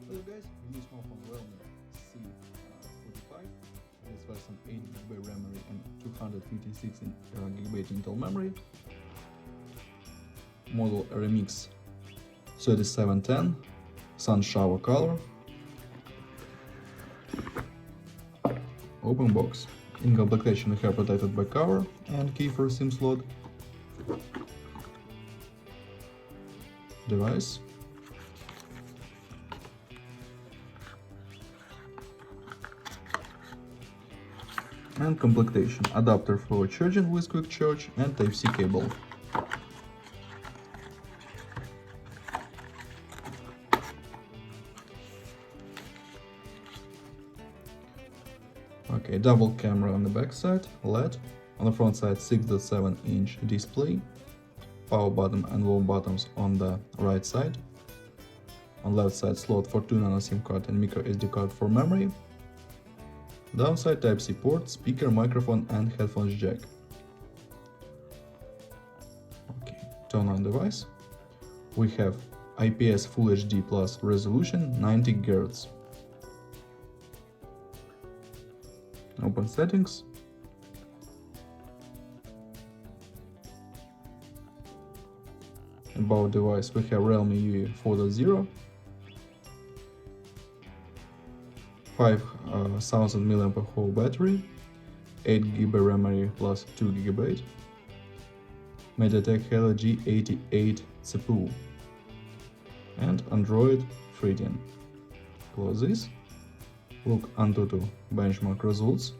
Hello guys, new smartphone Realme C55. This version 8GB RAM memory and 256GB internal memory. Model Realme 3710, sun shower color. Open box. In completation we have protected back cover and key for SIM slot. Device. And completion: adapter for charging with quick charge and Type-C cable. Okay, double camera on the back side, LED. On the front side 6.7-inch display, power button and volume buttons on the right side. On left side slot for 2nm SIM card and micro SD card for memory. Downside Type-C port, speaker, microphone and headphones jack. Okay, turn on device. We have IPS Full HD Plus resolution 90 Hz. Open settings. About device we have Realme UE 4.0, 5000 mAh battery, 8GB RAM memory plus 2GB, MediaTek Helio G88 CPU, and Android 13. Close this. Look Antutu benchmark results.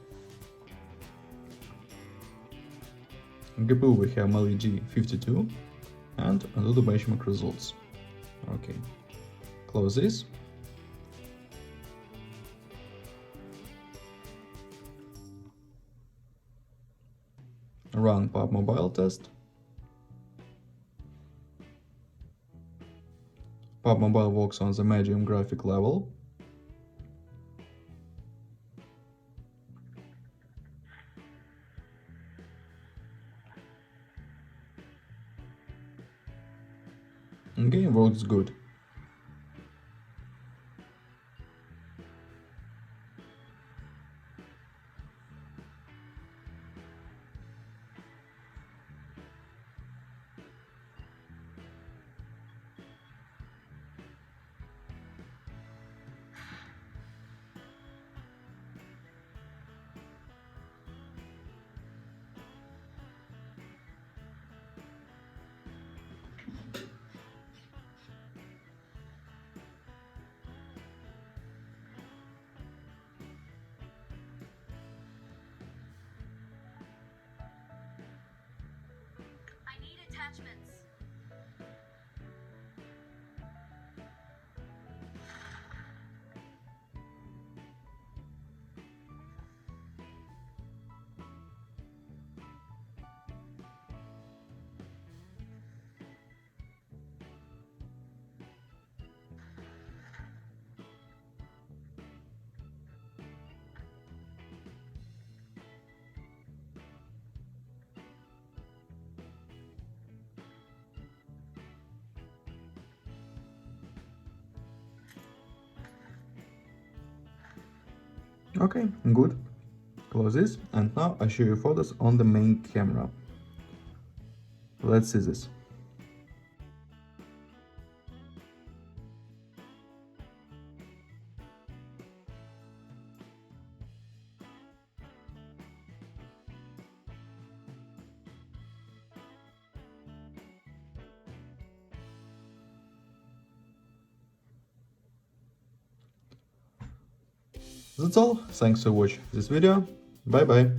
In GPU we have Mali G52 and Antutu benchmark results. Okay, close this. Run PUB Mobile test. PUB Mobile works on the medium graphic level. Game works good. Attachments. Okay, good. Close this, and now I show you photos on the main camera. Let's see this. That's all. Thanks for watching this video. Bye bye.